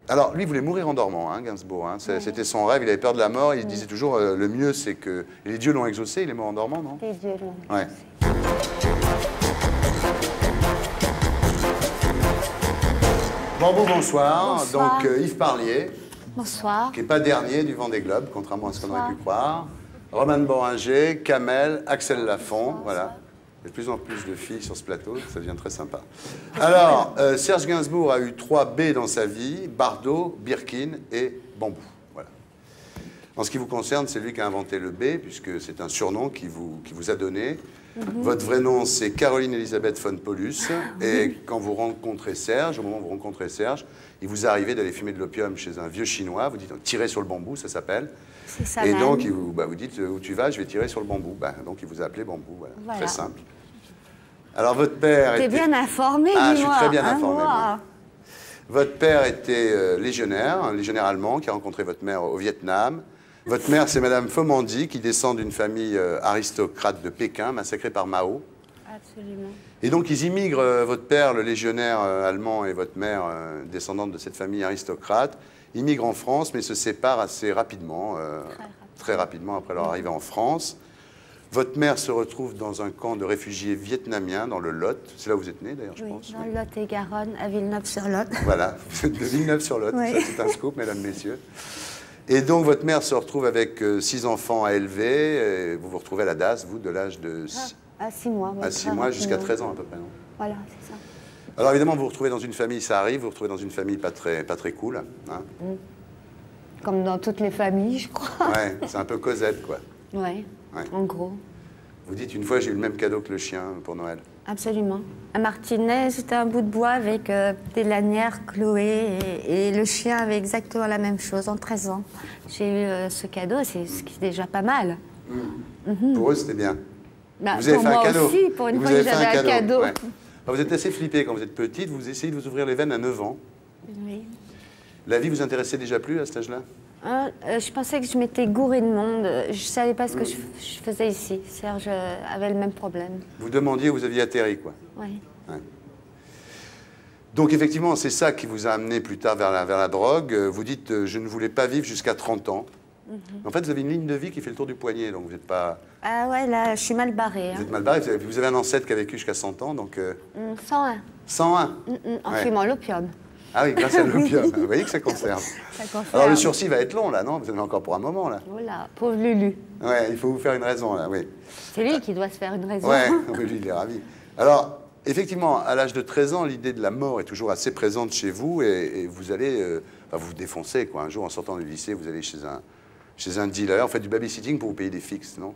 Alors, lui, il voulait mourir en dormant, hein, Gainsbourg. Hein. C'était son rêve, il avait peur de la mort. Il disait toujours, le mieux, c'est que... Et les dieux l'ont exaucé, il est mort en dormant, non? Les dieux l'ont exaucé. Bambou, bonsoir. Bonsoir. Donc, Yves Parlier. Bonsoir. Qui n'est pas dernier du Vendée Globe, contrairement à ce qu'on aurait pu croire. Romane Boringer, Kamel, Axel Lafont, voilà. Il y a de plus en plus de filles sur ce plateau, ça devient très sympa. Alors, Serge Gainsbourg a eu 3 B dans sa vie, Bardot, Birkin et Bambou. Voilà. En ce qui vous concerne, c'est lui qui a inventé le B, puisque c'est un surnom qui vous a donné. Votre vrai nom, c'est Caroline Elisabeth von Paulus. Et quand vous rencontrez Serge, au moment où vous rencontrez Serge, il vous arrivez d'aller fumer de l'opium chez un vieux chinois. Vous dites « tirer sur le bambou », ça s'appelle. C'est ça. Et même. donc, vous dites « où tu vas, je vais tirer sur le bambou ». Donc, il vous a appelé Bambou. Voilà. Très simple. Alors, votre père était... T'es bien informé, Ah, dis-moi. je suis très bien informé. Moi. Votre père était légionnaire, un légionnaire allemand qui a rencontré votre mère au Vietnam. Votre mère, c'est Madame Fomandi, qui descend d'une famille aristocrate de Pékin, massacrée par Mao. Absolument. Et donc, ils immigrent, votre père, le légionnaire allemand, et votre mère, descendante de cette famille aristocrate, immigrent en France, mais se séparent assez rapidement, très rapidement après leur arrivée en France. Votre mère se retrouve dans un camp de réfugiés vietnamiens, dans le Lot. C'est là où vous êtes né, d'ailleurs, je pense. Dans le Lot-et-Garonne, à Villeneuve-sur-Lot. Voilà, vous êtes de Villeneuve-sur-Lot, Oui. c'est un scoop, mesdames, messieurs. Et donc, votre mère se retrouve avec 6 enfants à élever. Et vous vous retrouvez à la DAS, vous, de l'âge de... À 6 mois. À 6 mois, jusqu'à 13 ans, à peu près, non? Voilà, c'est ça. Alors, évidemment, vous vous retrouvez dans une famille, ça arrive, vous vous retrouvez dans une famille pas très cool. Hein. Comme dans toutes les familles, je crois. Ouais, c'est un peu Cosette, quoi. Ouais, en gros. Vous dites, une fois, j'ai eu le même cadeau que le chien pour Noël. Absolument. À Martinez, c'était un bout de bois avec des lanières clouées et le chien avait exactement la même chose en 13 ans. J'ai eu ce cadeau, c'est ce qui est déjà pas mal. Pour eux, c'était bien. Bah, vous avez pour fait moi un cadeau. aussi, pour une Vous fois que avez fait j'avais un cadeau. Ouais. Alors, vous êtes assez flippé quand vous êtes petite, vous essayez de vous ouvrir les veines à 9 ans. Oui. La vie vous intéressait déjà plus à cet âge-là? Je pensais que je m'étais gourée de monde. Je ne savais pas ce que je faisais ici. Serge avait le même problème. Vous demandiez où vous aviez atterri, quoi. Oui. Ouais. Donc, effectivement, c'est ça qui vous a amené plus tard vers la drogue. Vous dites, je ne voulais pas vivre jusqu'à 30 ans. En fait, vous avez une ligne de vie qui fait le tour du poignet, donc vous n'êtes pas... Ah ouais, là, je suis mal barrée. Vous êtes mal barré. Vous avez un ancêtre qui a vécu jusqu'à 100 ans, donc... 101. 101. En Ouais. fumant l'opium. Ah oui, grâce à l'opium. Vous voyez que ça conserve. Ça conserve. Alors, le sursis va être long, là, non? Vous en avez encore pour un moment, là. Voilà, pauvre Lulu. Ouais, il faut vous faire une raison, là, oui. C'est lui qui doit se faire une raison. Ouais, oui, lui, il est ravi. Alors, effectivement, à l'âge de 13 ans, l'idée de la mort est toujours assez présente chez vous et vous allez vous défoncer, quoi. Un jour, en sortant du lycée, vous allez chez un dealer, faites du babysitting pour vous payer des fixes, non?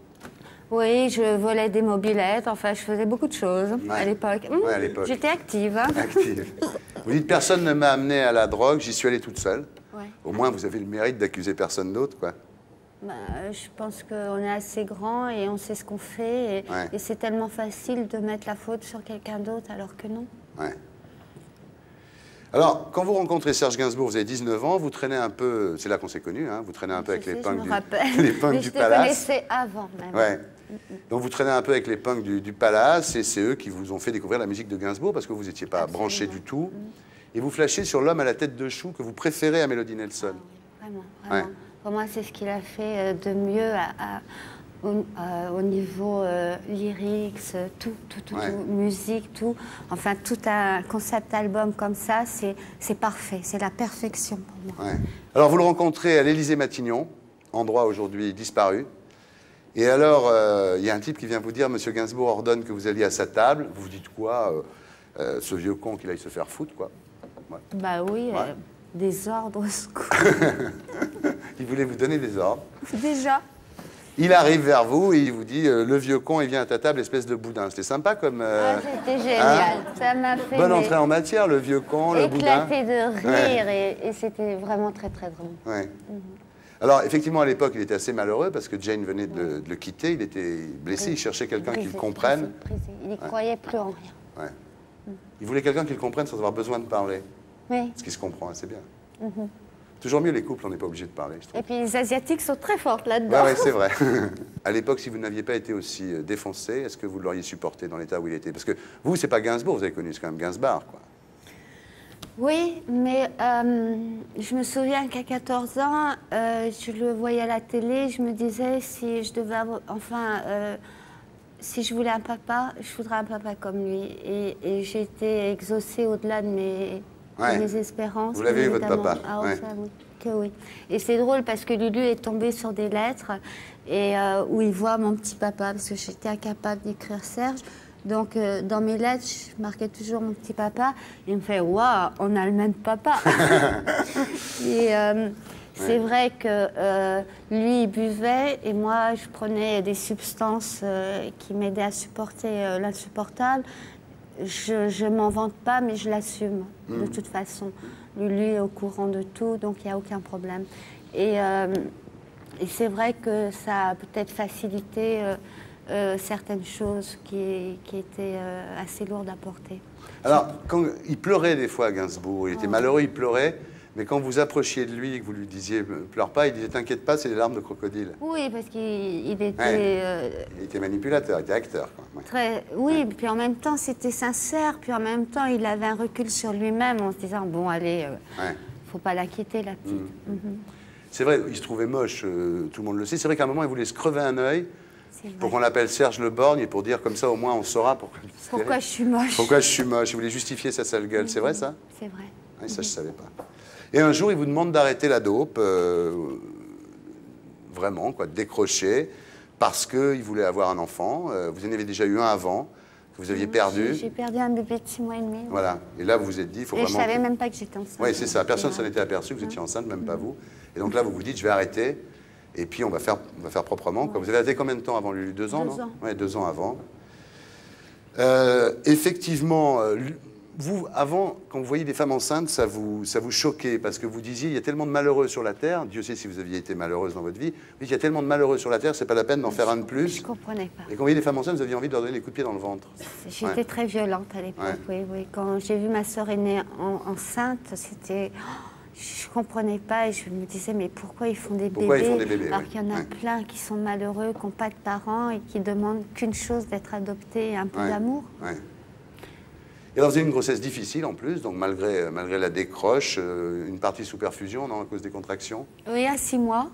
Oui, je volais des mobylettes, enfin, je faisais beaucoup de choses à l'époque. Ouais, à l'époque. J'étais active. Hein. Active. Vous dites, personne ne m'a amené à la drogue, j'y suis allée toute seule. Ouais. Au moins, vous avez le mérite d'accuser personne d'autre, quoi. Bah, je pense qu'on est assez grand et on sait ce qu'on fait. Et c'est tellement facile de mettre la faute sur quelqu'un d'autre alors que non. Ouais. Alors, quand vous rencontrez Serge Gainsbourg, vous avez 19 ans, vous traînez un peu, c'est là qu'on s'est connus, hein, vous traînez un peu avec les punks du Palace. Mais je te connaissais avant même. Ouais. Donc vous traînez un peu avec les punks du Palace et c'est eux qui vous ont fait découvrir la musique de Gainsbourg parce que vous n'étiez pas branché du tout. Et vous flashez sur l'homme à la tête de chou que vous préférez à Mélodie Nelson. Ah oui, vraiment. Ouais. Pour moi, c'est ce qu'il a fait de mieux au niveau lyrics, tout, musique, tout. Enfin, tout un concept album comme ça, c'est parfait. C'est la perfection pour moi. Ouais. Alors, vous le rencontrez à l'Élysée-Matignon, endroit aujourd'hui disparu. Et alors, il y a un type qui vient vous dire, Monsieur Gainsbourg ordonne que vous alliez à sa table. Vous vous dites quoi ce vieux con qu'il aille se faire foutre, quoi. Ouais. Bah oui, des ordres. Il voulait vous donner des ordres. Déjà. Il arrive vers vous et il vous dit le vieux con, il vient à ta table, espèce de boudin. C'était sympa comme... c'était génial. Ça m'a fait... Bonne entrée en matière, le vieux con, le boudin. Éclaté de rire et c'était vraiment très, très drôle. Ouais. Alors, effectivement, à l'époque, il était assez malheureux parce que Jane venait de le quitter. Il était blessé, il cherchait quelqu'un qui le comprenne. Il n'y croyait plus en rien. Ouais. Il voulait quelqu'un qui le comprenne sans avoir besoin de parler. Oui. Ce qui se comprend assez bien. Toujours mieux les couples, on n'est pas obligé de parler, je trouve. Et puis les Asiatiques sont très fortes là-dedans. Ouais, c'est vrai. À l'époque, si vous n'aviez pas été aussi défoncé, est-ce que vous l'auriez supporté dans l'état où il était? Parce que vous, c'est pas Gainsbourg, vous avez connu, c'est quand même Gainsbourg, quoi. Oui, mais je me souviens qu'à 14 ans, je le voyais à la télé, je me disais si je devais avoir, si je voulais un papa, je voudrais un papa comme lui. Et j'ai été exaucée au-delà de mes espérances. Vous l'avez eu, votre papa? Ah, ouais. Ça, oui, que oui. Et c'est drôle parce que Lulu est tombé sur des lettres et, où il voit mon petit papa, parce que j'étais incapable d'écrire Serge. Donc, dans mes lettres, je marquais toujours mon petit papa. Il me fait « Waouh, on a le même papa !» Et c'est vrai que lui, il buvait et moi, je prenais des substances qui m'aidaient à supporter l'insupportable. Je ne m'en vante pas, mais je l'assume de toute façon. Lui est au courant de tout, donc il n'y a aucun problème. Et c'est vrai que ça a peut-être facilité certaines choses qui étaient assez lourdes à porter. Alors, quand il pleurait des fois, Gainsbourg, il était malheureux, il pleurait, mais quand vous approchiez de lui et que vous lui disiez « pleure pas », il disait « t'inquiète pas, c'est des larmes de crocodile ». Oui, parce qu'il était... Il était manipulateur, il était acteur. Oui, puis en même temps, c'était sincère, puis en même temps, il avait un recul sur lui-même en se disant « bon, allez, faut pas l'inquiéter, la petite ». C'est vrai, il se trouvait moche, tout le monde le sait. C'est vrai qu'à un moment, il voulait se crever un œil. Pour qu'on l'appelle Serge Le Borgne et pour dire comme ça au moins on saura pourquoi je suis moche. Pourquoi je suis moche. Il voulait justifier sa sale gueule. C'est vrai ça? C'est vrai. Ouais, ça je savais pas. Et un jour il vous demande d'arrêter la dope, vraiment quoi, de décrocher, parce qu'il voulait avoir un enfant. Vous en avez déjà eu un avant, que vous aviez perdu. J'ai perdu un bébé de 6 mois et demi. Voilà. Et là vous vous êtes dit, il faut vraiment... Et je savais même pas que j'étais enceinte. Oui c'est ça. Personne ne s'en était aperçu que vous étiez enceinte, même pas vous. Et donc là vous vous dites, je vais arrêter. Et puis, on va faire proprement. Quoi. Vous avez arrêté combien de temps avant Lulu? 2 ans, 2 ans. Oui, 2 ans avant. Effectivement, vous, avant, quand vous voyez des femmes enceintes, ça vous choquait parce que vous disiez, il y a tellement de malheureux sur la Terre, Dieu sait si vous aviez été malheureuse dans votre vie, mais il y a tellement de malheureux sur la Terre, c'est pas la peine d'en faire un de plus. Je comprenais pas. Et quand vous voyez des femmes enceintes, vous aviez envie de leur donner des coups de pied dans le ventre. J'étais très violente à l'époque, oui. Quand j'ai vu ma sœur aînée enceinte, c'était... Je ne comprenais pas et je me disais, mais pourquoi ils font des bébés alors qu'il y en a plein qui sont malheureux, qui n'ont pas de parents et qui demandent qu'une chose, d'être adoptés et un peu d'amour. Et alors, vous avez une grossesse difficile en plus, donc malgré la décroche, une partie sous perfusion, non, à cause des contractions? Oui, à 6 mois.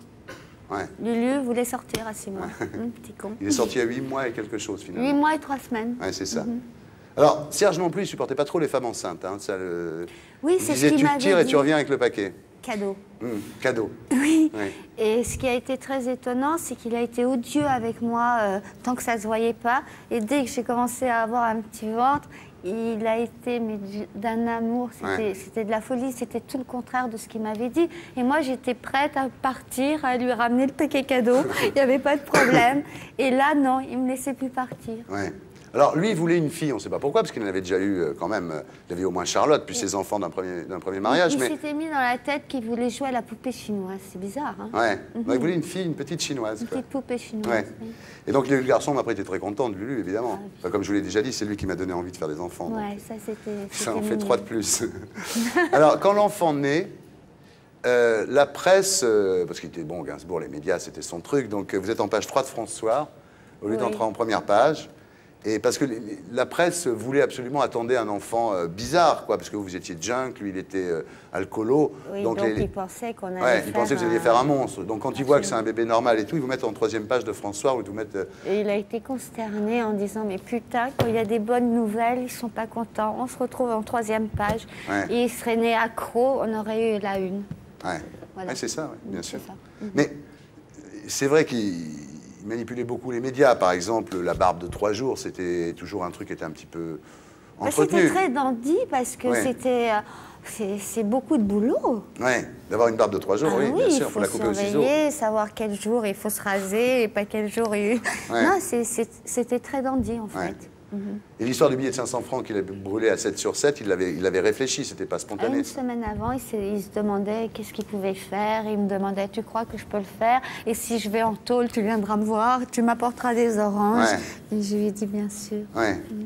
Lulu voulait sortir à 6 mois. Petit con. Il est sorti à 8 mois et quelque chose finalement. 8 mois et 3 semaines. Oui, c'est ça. Alors, Serge non plus, il ne supportait pas trop les femmes enceintes. Hein, ça, oui, c'est ce qu'il m'avait dit. Tu tires et tu reviens avec le paquet. Cadeau. Cadeau. Oui. Et ce qui a été très étonnant, c'est qu'il a été odieux avec moi tant que ça ne se voyait pas. Et dès que j'ai commencé à avoir un petit ventre, il a été d'un amour. C'était de la folie. C'était tout le contraire de ce qu'il m'avait dit. Et moi, j'étais prête à partir, à lui ramener le paquet cadeau. Il n'y avait pas de problème. Et là, non, il ne me laissait plus partir. Alors, lui, il voulait une fille, on ne sait pas pourquoi, parce qu'il en avait déjà eu quand même, il avait au moins Charlotte, puis ses enfants d'un premier mariage. Il s'était mis dans la tête qu'il voulait jouer à la poupée chinoise, c'est bizarre. Hein donc, il voulait une fille, une petite chinoise. Une petite poupée chinoise. Et donc, le garçon, après, était très content de Lulu, évidemment. Enfin, comme je vous l'ai déjà dit, c'est lui qui m'a donné envie de faire des enfants. Ça, c'était ça en fait 3 de plus. Alors, quand l'enfant naît, la presse, parce qu'il était bon, Gainsbourg, les médias, c'était son truc, donc vous êtes en page 3 de France Soir, au lieu d'entrer en première page. Et parce que la presse voulait absolument attendre un enfant bizarre, quoi, parce que vous étiez junk, lui il était alcoolo. Oui, donc ils pensaient qu'on allait ils pensaient que vous alliez faire un monstre. Donc quand ils voient que c'est un bébé normal et tout, ils vous mettent en 3e page de France Soir, ou ils vous mettent... Et il a été consterné en disant, mais putain, quand il y a des bonnes nouvelles, ils sont pas contents. On se retrouve en 3e page. Et il serait né accro, on aurait eu la une. Voilà. C'est ça, bien sûr. Mais c'est vrai qu'il manipulait beaucoup les médias. Par exemple, la barbe de 3 jours, c'était toujours un truc qui était un petit peu entretenu. C'était très dandy parce que c'est beaucoup de boulot. Oui, d'avoir une barbe de 3 jours, bien sûr, il faut la couper au ciseau. Savoir quel jour il faut se raser et pas quel jour il... Non, c'était très dandy en fait. Et l'histoire du billet de 500 francs qu'il avait brûlé à 7 sur 7, il l'avait réfléchi, c'était pas spontané. Une semaine avant, il se demandait qu'est-ce qu'il pouvait faire. Il me demandait, tu crois que je peux le faire? Et si je vais en tôle, tu viendras me voir, tu m'apporteras des oranges. Et je lui ai dit, bien sûr.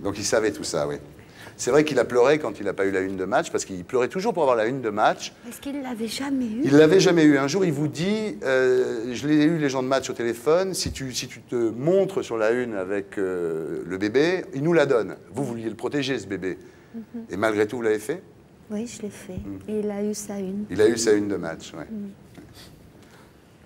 Donc il savait tout ça, C'est vrai qu'il a pleuré quand il n'a pas eu la une de match, parce qu'il pleurait toujours pour avoir la une de match. Parce qu'il ne l'avait jamais eu. Il ne l'avait jamais eu. Un jour, il vous dit, je l'ai eu, les gens de match au téléphone, si tu te montres sur la une avec le bébé, il nous la donne. Vous vouliez le protéger, ce bébé. Et malgré tout, vous l'avez fait? Oui, je l'ai fait. Et il a eu sa une. Il a eu sa une de match, oui.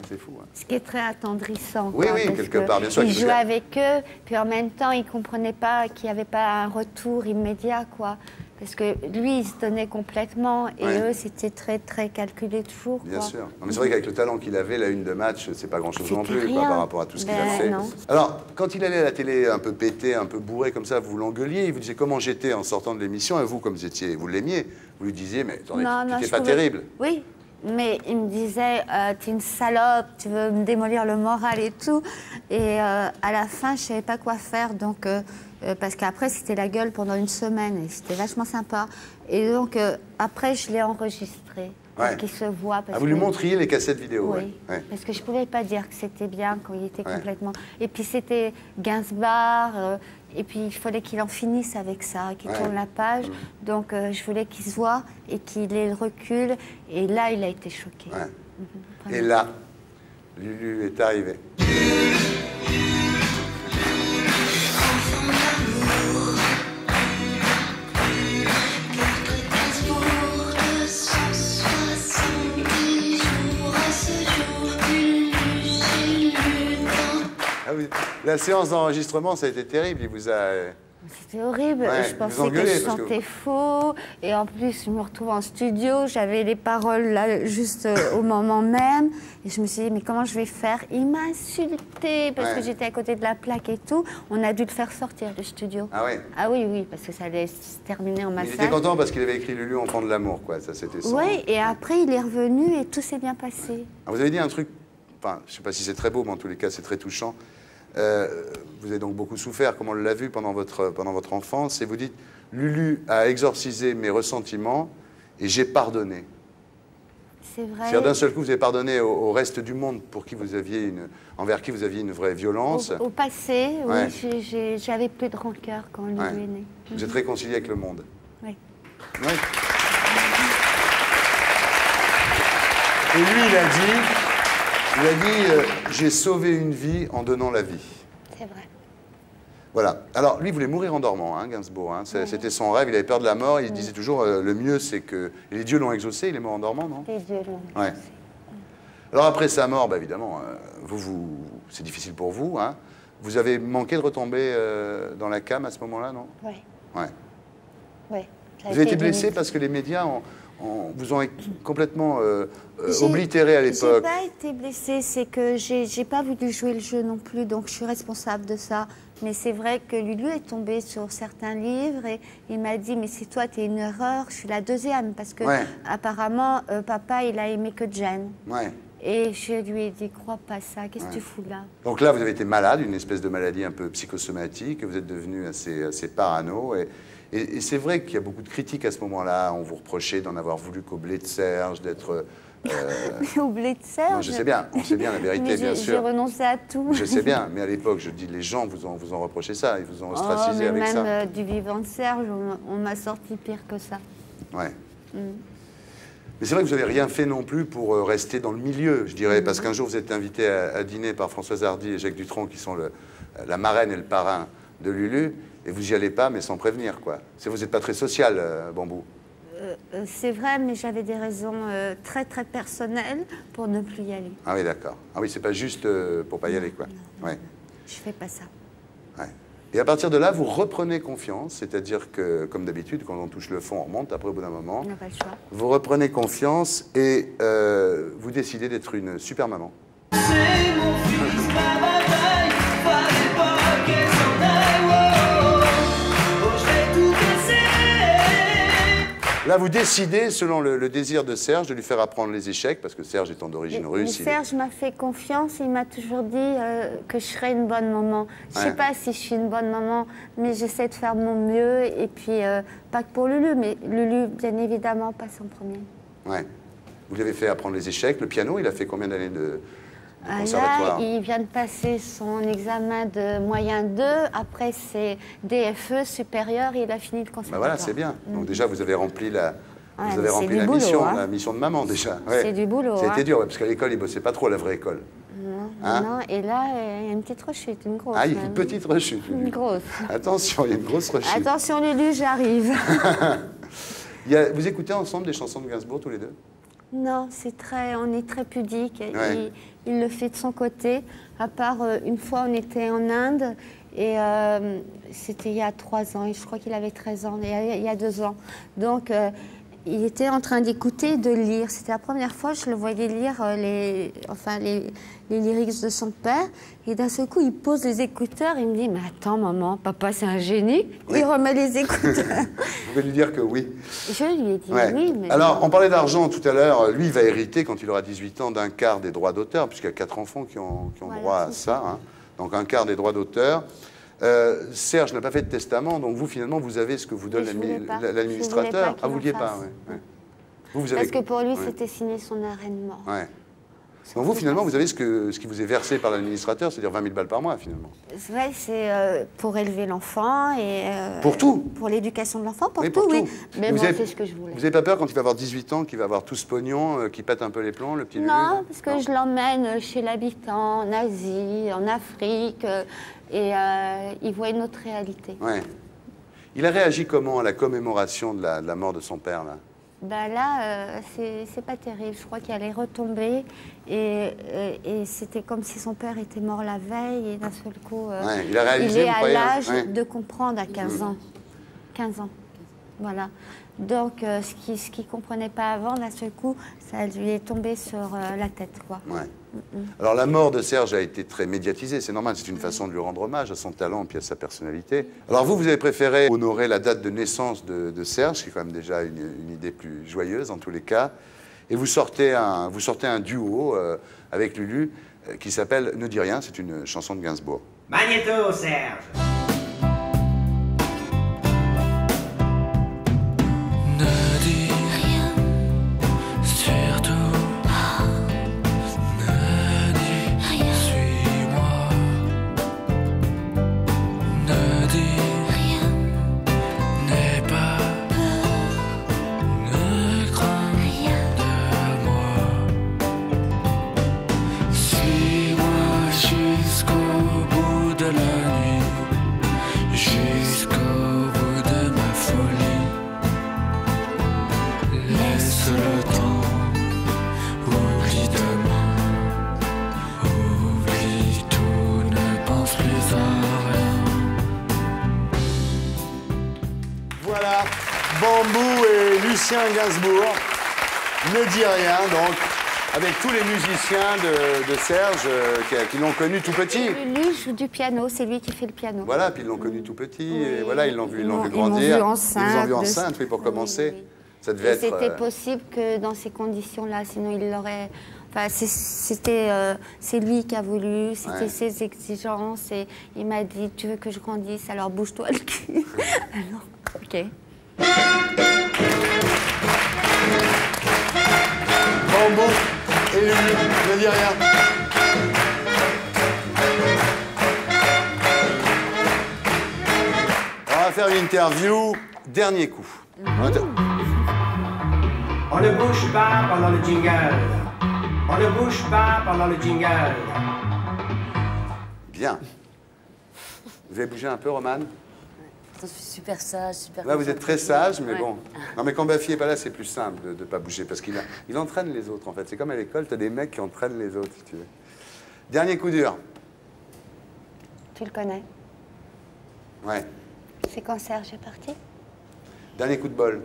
C'est fou. Hein. Ce qui est très attendrissant. Oui, quoi, oui, quelque part, bien sûr. Il jouait avec eux, puis en même temps, il ne comprenait pas qu'il n'y avait pas un retour immédiat, quoi. Parce que lui, il se donnait complètement, et eux, c'était très, très calculé toujours. Bien quoi. sûr. Non, mais c'est vrai qu'avec le talent qu'il avait, la une de match, c'est pas grand-chose non plus, quoi, par rapport à tout ce qu'il a fait. Non. Alors, quand il allait à la télé un peu pété, un peu bourré comme ça, vous l'engueuliez, il vous disait comment j'étais en sortant de l'émission, et vous, comme vous l'aimiez, vous lui disiez, mais attendez, tu n'étais pas terrible. Oui. Mais il me disait, t'es une salope, tu veux me démolir le moral et tout. Et à la fin, je savais pas quoi faire. Donc, parce qu'après, c'était la gueule pendant une semaine. Et c'était vachement sympa. Et donc, après, je l'ai enregistré. Pour qu'il se voit. Vous lui montriez les cassettes vidéo. Oui. Parce que je pouvais pas dire que c'était bien quand il était complètement... Et puis, c'était Gainsbourg... Et puis, il fallait qu'il en finisse avec ça, qu'il tourne la page. Donc, je voulais qu'il se voit et qu'il ait le recul. Et là, il a été choqué. Et là, Lulu est arrivé. La séance d'enregistrement, ça a été terrible. Il vous a... C'était horrible. Je pensais que je chantais faux. Et en plus, je me retrouve en studio. J'avais les paroles là, juste au moment même. Et je me suis dit, mais comment je vais faire? Il m'a insulté parce que j'étais à côté de la plaque et tout. On a dû le faire sortir du studio. Ah oui? Ah oui, oui, parce que ça allait se terminer en massage. Il était content parce qu'il avait écrit Lulu, enfant de l'amour, quoi. Ça, c'était son... Oui, et après, il est revenu et tout s'est bien passé. Vous avez dit un truc, enfin, je ne sais pas si c'est très beau, mais en tous les cas, c'est très touchant. Vous avez donc beaucoup souffert, comme on l'a vu pendant votre enfance, et vous dites « Lulu a exorcisé mes ressentiments et j'ai pardonné ». C'est vrai. C'est-à-dire d'un seul coup, vous avez pardonné au reste du monde envers qui vous aviez une vraie violence. Au passé, oui, j'avais plus de rancœur quand Lulu est né. Vous êtes réconcilié avec le monde. Oui. Et lui, il a dit j'ai sauvé une vie en donnant la vie. C'est vrai. Voilà. Alors, lui, il voulait mourir en dormant, hein, Gainsbourg. Hein. C'était son rêve, il avait peur de la mort. Il disait toujours, le mieux, c'est que... Et les dieux l'ont exaucé, il est mort en dormant, non? Les dieux l'ont exaucé. Alors, après sa mort, bah, évidemment, c'est difficile pour vous. Hein. Vous avez manqué de retomber dans la came à ce moment-là, non? Oui. Vous avez été blessé parce que les médias vous ont complètement oblitéré à l'époque. J'ai pas été blessée, c'est que j'ai pas voulu jouer le jeu non plus, donc je suis responsable de ça. Mais c'est vrai que Lulu est tombé sur certains livres et il m'a dit « mais c'est toi, t'es une erreur, je suis la deuxième » parce que apparemment, papa, il a aimé que Jane. Et je lui ai dit « crois pas ça, qu'est-ce que tu fous là ?» Donc là, vous avez été malade, une espèce de maladie un peu psychosomatique, vous êtes devenu assez parano. Et c'est vrai qu'il y a beaucoup de critiques à ce moment-là. On vous reprochait d'en avoir voulu qu'au blé de Serge, d'être... Au blé de Serge? Non, je sais bien, on sait bien la vérité, bien sûr. J'ai renoncé à tout. Je sais bien, mais à l'époque, je dis, les gens vous ont reproché ça, ils vous ont ostracisé avec ça. Même du vivant de Serge, on m'a sorti pire que ça. Ouais. Mais c'est vrai que vous n'avez rien fait non plus pour rester dans le milieu, je dirais, parce qu'un jour, vous êtes invité à dîner par Françoise Hardy et Jacques Dutronc, qui sont la marraine et le parrain de Lulu, et vous n'y allez pas, mais sans prévenir, quoi. Vous n'êtes pas très social, Bambou. C'est vrai, mais j'avais des raisons très, très personnelles pour ne plus y aller. Ah oui, d'accord. Ah oui, c'est pas juste pour pas y aller, quoi. Non, je fais pas ça. Et à partir de là, vous reprenez confiance, c'est-à-dire que, comme d'habitude, quand on touche le fond, on remonte, après, au bout d'un moment. On n'a pas le choix. Vous reprenez confiance et vous décidez d'être une super maman. C'est mon fils, ma bataille, fallait pas qu'elle s'en aille, je vais tout casser. Là, vous décidez, selon le désir de Serge, de lui faire apprendre les échecs, parce que Serge étant d'origine russe... Serge m'a fait confiance, il m'a toujours dit que je serais une bonne maman. Je ne sais pas si je suis une bonne maman, mais j'essaie de faire mon mieux, et puis pas que pour Lulu, mais Lulu, bien évidemment, passe en premier. Vous lui avez fait apprendre les échecs, le piano, il a fait combien d'années de conservatoire? Là, il vient de passer son examen de moyen 2, après c'est DFE supérieur, et il a fini le conservatoire. Voilà, c'est bien. Donc déjà, vous avez rempli la mission, la mission de maman déjà. C'est du boulot. Ça a été dur, parce qu'à l'école, il ne bossait pas trop à la vraie école. Non, et là, il y a une petite rechute, une grosse. Ah, il y a une petite rechute. Une grosse. Attention, il y a une grosse rechute. Attention, Lulu, j'arrive. Vous écoutez ensemble des chansons de Gainsbourg tous les deux? Non, on est très pudique. Ouais. Il le fait de son côté. À part une fois, on était en Inde et c'était il y a 3 ans. Et je crois qu'il avait 13 ans, il y a 2 ans. Donc, il était en train d'écouter, de lire. C'était la première fois que je le voyais lire les lyrics de son père. Et d'un seul coup, il pose les écouteurs. Il me dit, mais attends, maman, papa, c'est un génie. Oui. Il remet les écouteurs. Vous pouvez lui dire que oui. Je lui ai dit oui. Mais alors, on parlait d'argent tout à l'heure. Lui, il va hériter, quand il aura 18 ans, d'un quart des droits d'auteur, puisqu'il y a 4 enfants qui ont droit à ça. Hein. Donc, un quart des droits d'auteur. Serge n'a pas fait de testament, donc vous, finalement, vous avez ce que vous donne l'administrateur. Ah, vous ne vouliez pas, oui. Vous avez... Parce que pour lui, c'était signer son arrêt de mort. Ouais. Donc vous, finalement, vous avez ce qui vous est versé par l'administrateur, c'est-à-dire 20 000 balles par mois, finalement. Ouais, c'est pour élever l'enfant et... pour tout? Pour l'éducation de l'enfant, pour tout, oui. Mais moi, c'est ce que je voulais. Vous n'avez pas peur quand il va avoir 18 ans, qu'il va avoir tout ce pognon, qu'il pète un peu les plombs, le petit Lulu? Non, parce que je l'emmène chez l'habitant, en Asie, en Afrique, et il voit une autre réalité. Ouais. Il a réagi comment à la commémoration de la mort de son père, là? Ben là, c'est pas terrible. Je crois qu'il allait retomber et c'était comme si son père était mort la veille et d'un seul coup, il a réalisé, il est à l'âge de comprendre à 15 ans. 15 ans, voilà. Donc, ce qu'il ne comprenait pas avant, d'un seul coup, ça lui est tombé sur la tête, quoi. Ouais. Alors, la mort de Serge a été très médiatisée, c'est normal, c'est une façon de lui rendre hommage à son talent et à sa personnalité. Alors, vous avez préféré honorer la date de naissance de Serge, qui est quand même déjà une idée plus joyeuse, en tous les cas, et vous sortez un duo avec Lulu qui s'appelle « Ne dis rien », c'est une chanson de Gainsbourg. Magnéto, Serge! Bambou et Lucien Gainsbourg, Ne dis rien, donc, avec tous les musiciens de Serge qui l'ont connu tout petit. Lui joue du piano, c'est lui qui fait le piano. Voilà, puis ils l'ont connu tout petit, et voilà, ils l'ont vu grandir. Ils vous ont vu enceinte, oui, pour commencer. Oui. Ça devait être... C'était possible que dans ces conditions-là, sinon il l'aurait... Enfin, c'est lui qui a voulu, c'était ses exigences, et il m'a dit, tu veux que je grandisse, alors bouge-toi le cul. Alors, ok. Bambou et Lulu, ne dis rien. On va faire une interview, dernier coup. On ne bouge pas pendant le jingle. On ne bouge pas pendant le jingle. Bien. Vous avez bougé un peu, Romane? Je suis super sage, super... Là, vous êtes très sage, mais bon. Non, mais quand Bafi n'est pas là, c'est plus simple de ne pas bouger, parce qu'il entraîne les autres, en fait. C'est comme à l'école, tu as des mecs qui entraînent les autres, si tu veux. Dernier coup dur. Tu le connais? Ouais. C'est quand Serge est parti? Dernier coup de bol.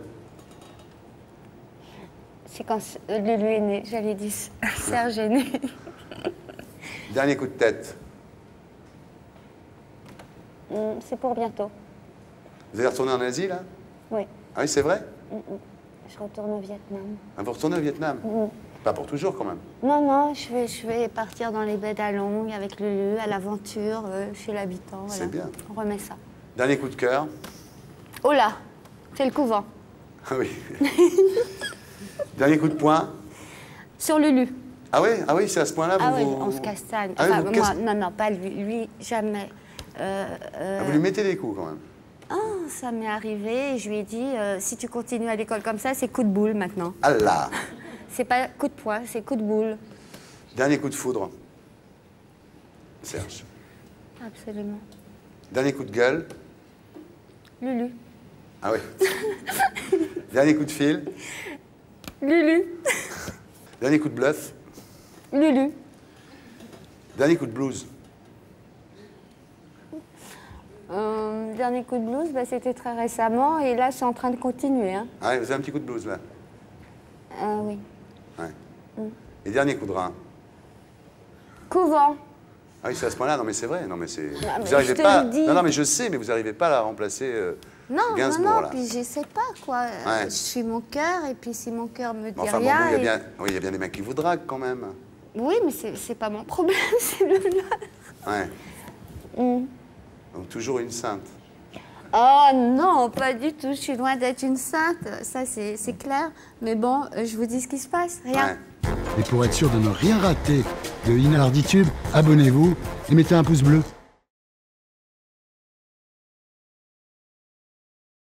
C'est quand Lulu est né, j'avais dit Serge est né. Dernier coup de tête. C'est pour bientôt. Vous allez retourner en Asie, là? Oui. Ah oui, c'est vrai? Je retourne au Vietnam. Ah, vous retournez au Vietnam? Pas pour toujours, quand même. Non, non, je vais partir dans les baies d'Along avec Lulu, à l'aventure, chez l'habitant. Voilà. C'est bien. On remet ça. Dernier coup de cœur. Oh là, c'est le couvent. Ah oui. Dernier coup de poing. Sur Lulu. Ah oui, c'est à ce point-là, Ah oui, on se castagne. Ah enfin, oui, moi, non, pas lui. Lui, jamais. Vous lui mettez des coups, quand même? Oh, ça m'est arrivé et je lui ai dit, si tu continues à l'école comme ça, c'est coup de boule maintenant. Allah. C'est pas coup de poing, c'est coup de boule. Dernier coup de foudre. Serge. Absolument. Dernier coup de gueule. Lulu. Ah oui. Dernier coup de fil. Lulu. Dernier coup de bluff. Lulu. Dernier coup de blues. Dernier coup de blues, bah, c'était très récemment et là, je suis en train de continuer. Hein. Ah, vous avez un petit coup de blues, là? Oui. Ouais. Et dernier coup de rein. Couvent. Ah oui, c'est à ce point-là. Non, mais c'est vrai. Non, mais c'est... Ah, vous mais n'arrivez je te pas... le dis. Non, non, mais je sais, mais vous n'arrivez pas à la remplacer Non, Gainsbourg, non, là. puis je sais pas, quoi. Ouais. Je suis mon cœur et puis si mon cœur me dit Mais enfin, bon, rien... vous, il y a bien des mecs qui vous draguent, quand même. Oui, mais c'est pas mon problème, c'est le leur. Ouais. Mm. Donc, toujours une sainte. Oh non, pas du tout. Je suis loin d'être une sainte. Ça, c'est clair. Mais bon, je vous dis ce qui se passe. Rien. Ouais. Et pour être sûr de ne rien rater de Inarditube, abonnez-vous et mettez un pouce bleu.